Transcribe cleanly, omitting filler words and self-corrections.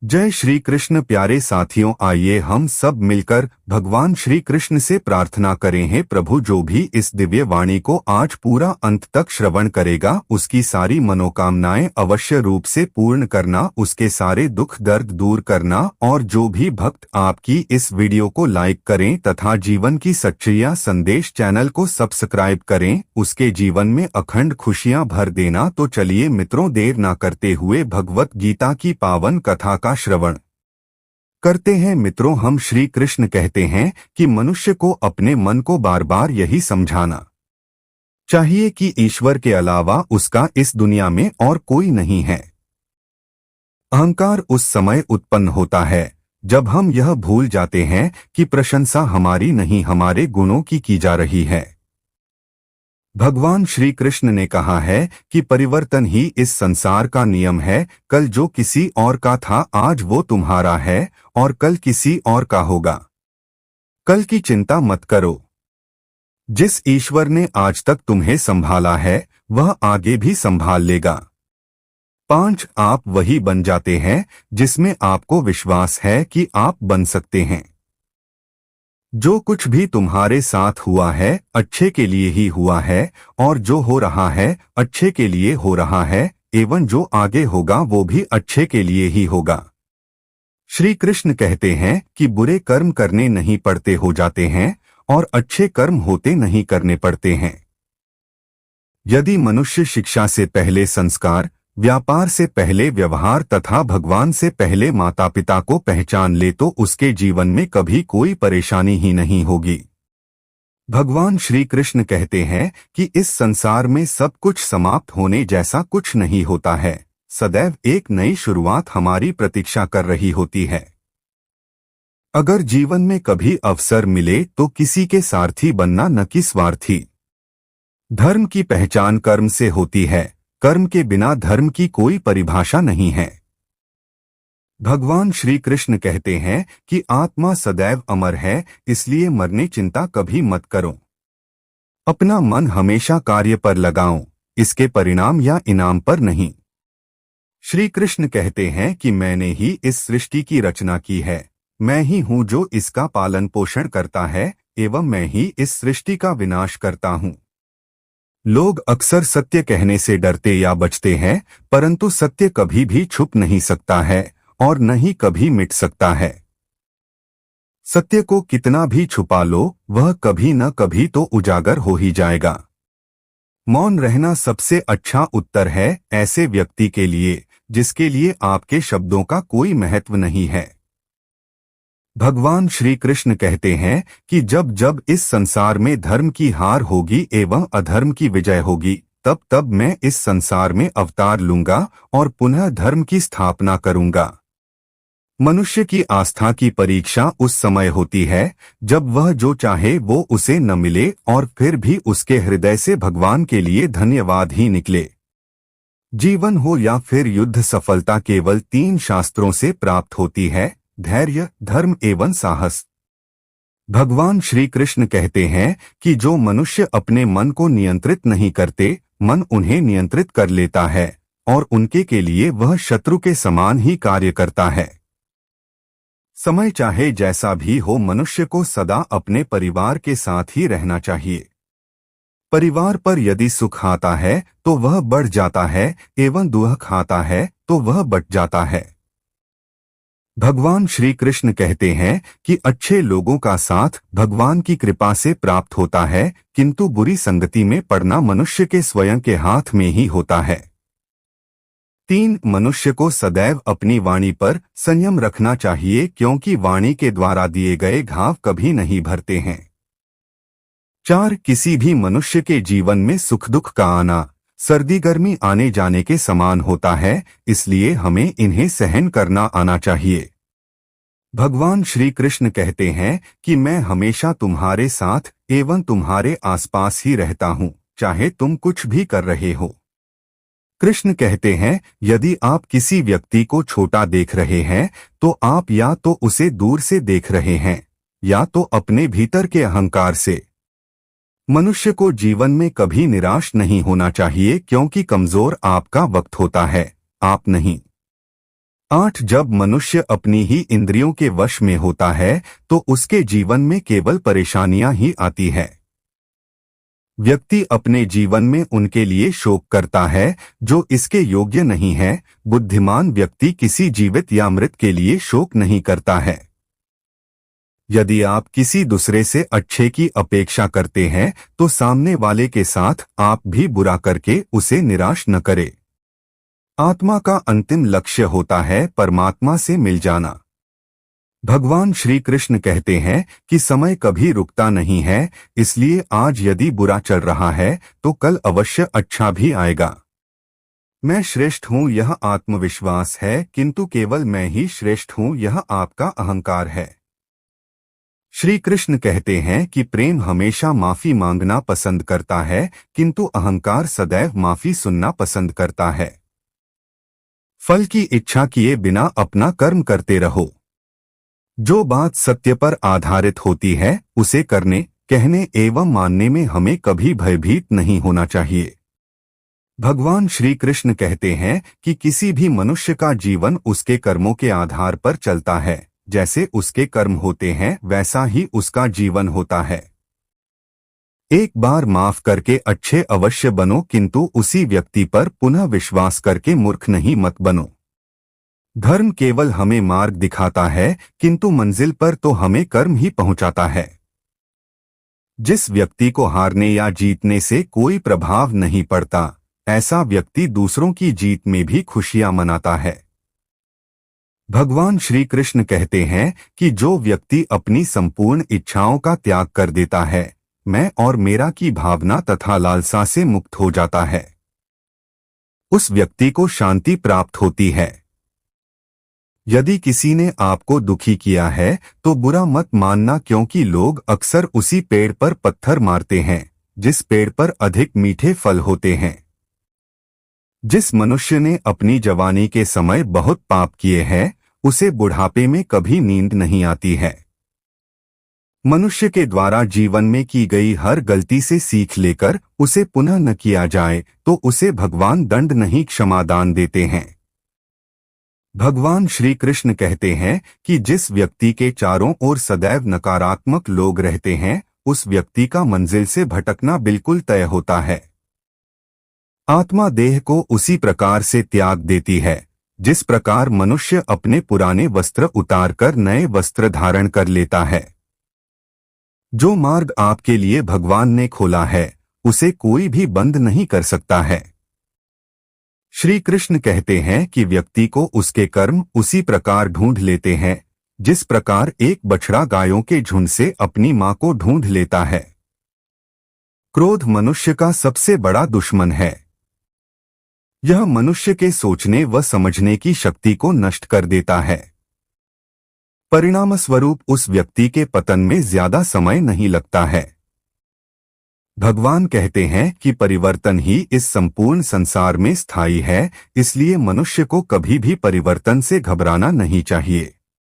जय श्री कृष्ण। प्यारे साथियों, आइए हम सब मिलकर भगवान श्री कृष्ण से प्रार्थना करें। हैं प्रभु, जो भी इस दिव्य वाणी को आज पूरा अंत तक श्रवण करेगा, उसकी सारी मनोकामनाएं अवश्य रूप से पूर्ण करना, उसके सारे दुख दर्द दूर करना। और जो भी भक्त आपकी इस वीडियो को लाइक करें तथा जीवन की सच्चाइयां संदेश चैनल को सब्सक्राइब करें, उसके जीवन में अखंड खुशियां भर देना। तो चलिए मित्रों, देर न करते हुए भगवत गीता की पावन कथा का श्रवण करते हैं। मित्रों, हम श्री कृष्ण कहते हैं कि मनुष्य को अपने मन को बार बार यही समझाना चाहिए कि ईश्वर के अलावा उसका इस दुनिया में और कोई नहीं है। अहंकार उस समय उत्पन्न होता है जब हम यह भूल जाते हैं कि प्रशंसा हमारी नहीं, हमारे गुणों की जा रही है। भगवान श्री कृष्ण ने कहा है कि परिवर्तन ही इस संसार का नियम है। कल जो किसी और का था, आज वो तुम्हारा है और कल किसी और का होगा। कल की चिंता मत करो। जिस ईश्वर ने आज तक तुम्हें संभाला है, वह आगे भी संभाल लेगा। 5 आप वही बन जाते हैं जिसमें आपको विश्वास है कि आप बन सकते हैं। जो कुछ भी तुम्हारे साथ हुआ है अच्छे के लिए ही हुआ है, और जो हो रहा है अच्छे के लिए हो रहा है, एवं जो आगे होगा वो भी अच्छे के लिए ही होगा। श्री कृष्ण कहते हैं कि बुरे कर्म करने नहीं पड़ते हो जाते हैं और अच्छे कर्म होते नहीं करने पड़ते हैं। यदि मनुष्य शिक्षा से पहले संस्कार, व्यापार से पहले व्यवहार तथा भगवान से पहले माता पिता को पहचान ले, तो उसके जीवन में कभी कोई परेशानी ही नहीं होगी। भगवान श्री कृष्ण कहते हैं कि इस संसार में सब कुछ समाप्त होने जैसा कुछ नहीं होता है। सदैव एक नई शुरुआत हमारी प्रतीक्षा कर रही होती है। अगर जीवन में कभी अवसर मिले तो किसी के सारथी बनना, न कि स्वार्थी। धर्म की पहचान कर्म से होती है। कर्म के बिना धर्म की कोई परिभाषा नहीं है। भगवान श्री कृष्ण कहते हैं कि आत्मा सदैव अमर है, इसलिए मरने चिंता कभी मत करो। अपना मन हमेशा कार्य पर लगाओ, इसके परिणाम या इनाम पर नहीं। श्री कृष्ण कहते हैं कि मैंने ही इस सृष्टि की रचना की है। मैं ही हूँ जो इसका पालन पोषण करता है, एवं मैं ही इस सृष्टि का विनाश करता हूँ। लोग अक्सर सत्य कहने से डरते या बचते हैं, परंतु सत्य कभी भी छुप नहीं सकता है और न ही कभी मिट सकता है। सत्य को कितना भी छुपा लो, वह कभी न कभी तो उजागर हो ही जाएगा। मौन रहना सबसे अच्छा उत्तर है ऐसे व्यक्ति के लिए जिसके लिए आपके शब्दों का कोई महत्व नहीं है। भगवान श्री कृष्ण कहते हैं कि जब जब इस संसार में धर्म की हार होगी एवं अधर्म की विजय होगी, तब तब मैं इस संसार में अवतार लूंगा और पुनः धर्म की स्थापना करूंगा। मनुष्य की आस्था की परीक्षा उस समय होती है जब वह जो चाहे वो उसे न मिले और फिर भी उसके हृदय से भगवान के लिए धन्यवाद ही निकले। जीवन हो या फिर युद्ध, सफलता केवल 3 शास्त्रों से प्राप्त होती है: धैर्य, धर्म एवं साहस। भगवान श्री कृष्ण कहते हैं कि जो मनुष्य अपने मन को नियंत्रित नहीं करते, मन उन्हें नियंत्रित कर लेता है और उनके के लिए वह शत्रु के समान ही कार्य करता है। समय चाहे जैसा भी हो, मनुष्य को सदा अपने परिवार के साथ ही रहना चाहिए। परिवार पर यदि सुख आता है तो वह बढ़ जाता है, एवं दुख आता है तो वह बट जाता है। भगवान श्री कृष्ण कहते हैं कि अच्छे लोगों का साथ भगवान की कृपा से प्राप्त होता है, किंतु बुरी संगति में पड़ना मनुष्य के स्वयं के हाथ में ही होता है। 3 मनुष्य को सदैव अपनी वाणी पर संयम रखना चाहिए, क्योंकि वाणी के द्वारा दिए गए घाव कभी नहीं भरते हैं। 4 किसी भी मनुष्य के जीवन में सुख दुख का आना सर्दी गर्मी आने जाने के समान होता है, इसलिए हमें इन्हें सहन करना आना चाहिए। भगवान श्री कृष्ण कहते हैं कि मैं हमेशा तुम्हारे साथ एवं तुम्हारे आसपास ही रहता हूँ, चाहे तुम कुछ भी कर रहे हो। कृष्ण कहते हैं, यदि आप किसी व्यक्ति को छोटा देख रहे हैं तो आप या तो उसे दूर से देख रहे हैं या तो अपने भीतर के अहंकार से। मनुष्य को जीवन में कभी निराश नहीं होना चाहिए, क्योंकि कमजोर आपका वक्त होता है, आप नहीं। 8 जब मनुष्य अपनी ही इंद्रियों के वश में होता है तो उसके जीवन में केवल परेशानियां ही आती है। व्यक्ति अपने जीवन में उनके लिए शोक करता है जो इसके योग्य नहीं है। बुद्धिमान व्यक्ति किसी जीवित या मृत के लिए शोक नहीं करता है। यदि आप किसी दूसरे से अच्छे की अपेक्षा करते हैं तो सामने वाले के साथ आप भी बुरा करके उसे निराश न करें। आत्मा का अंतिम लक्ष्य होता है परमात्मा से मिल जाना। भगवान श्री कृष्ण कहते हैं कि समय कभी रुकता नहीं है, इसलिए आज यदि बुरा चल रहा है तो कल अवश्य अच्छा भी आएगा। मैं श्रेष्ठ हूँ यह आत्मविश्वास है, किंतु केवल मैं ही श्रेष्ठ हूँ यह आपका अहंकार है। श्री कृष्ण कहते हैं कि प्रेम हमेशा माफी मांगना पसंद करता है, किंतु अहंकार सदैव माफी सुनना पसंद करता है। फल की इच्छा किए बिना अपना कर्म करते रहो। जो बात सत्य पर आधारित होती है उसे करने, कहने एवं मानने में हमें कभी भयभीत नहीं होना चाहिए। भगवान श्री कृष्ण कहते हैं कि किसी भी मनुष्य का जीवन उसके कर्मों के आधार पर चलता है। जैसे उसके कर्म होते हैं वैसा ही उसका जीवन होता है। एक बार माफ करके अच्छे अवश्य बनो, किंतु उसी व्यक्ति पर पुनः विश्वास करके मूर्ख नहीं मत बनो। धर्म केवल हमें मार्ग दिखाता है, किंतु मंजिल पर तो हमें कर्म ही पहुंचाता है। जिस व्यक्ति को हारने या जीतने से कोई प्रभाव नहीं पड़ता, ऐसा व्यक्ति दूसरों की जीत में भी खुशियां मनाता है। भगवान श्री कृष्ण कहते हैं कि जो व्यक्ति अपनी संपूर्ण इच्छाओं का त्याग कर देता है, मैं और मेरा की भावना तथा लालसा से मुक्त हो जाता है, उस व्यक्ति को शांति प्राप्त होती है। यदि किसी ने आपको दुखी किया है तो बुरा मत मानना, क्योंकि लोग अक्सर उसी पेड़ पर पत्थर मारते हैं जिस पेड़ पर अधिक मीठे फल होते हैं। जिस मनुष्य ने अपनी जवानी के समय बहुत पाप किए हैं उसे बुढ़ापे में कभी नींद नहीं आती है। मनुष्य के द्वारा जीवन में की गई हर गलती से सीख लेकर उसे पुनः न किया जाए तो उसे भगवान दंड नहीं क्षमादान देते हैं। भगवान श्री कृष्ण कहते हैं कि जिस व्यक्ति के चारों ओर सदैव नकारात्मक लोग रहते हैं उस व्यक्ति का मंजिल से भटकना बिल्कुल तय होता है। आत्मा देह को उसी प्रकार से त्याग देती है जिस प्रकार मनुष्य अपने पुराने वस्त्र उतारकर नए वस्त्र धारण कर लेता है। जो मार्ग आपके लिए भगवान ने खोला है उसे कोई भी बंद नहीं कर सकता है। श्री कृष्ण कहते हैं कि व्यक्ति को उसके कर्म उसी प्रकार ढूंढ लेते हैं जिस प्रकार एक बछड़ा गायों के झुंड से अपनी मां को ढूंढ लेता है। क्रोध मनुष्य का सबसे बड़ा दुश्मन है। यह मनुष्य के सोचने व समझने की शक्ति को नष्ट कर देता है। परिणामस्वरूप उस व्यक्ति के पतन में ज्यादा समय नहीं लगता है। भगवान कहते हैं कि परिवर्तन ही इस संपूर्ण संसार में स्थायी है, इसलिए मनुष्य को कभी भी परिवर्तन से घबराना नहीं चाहिए।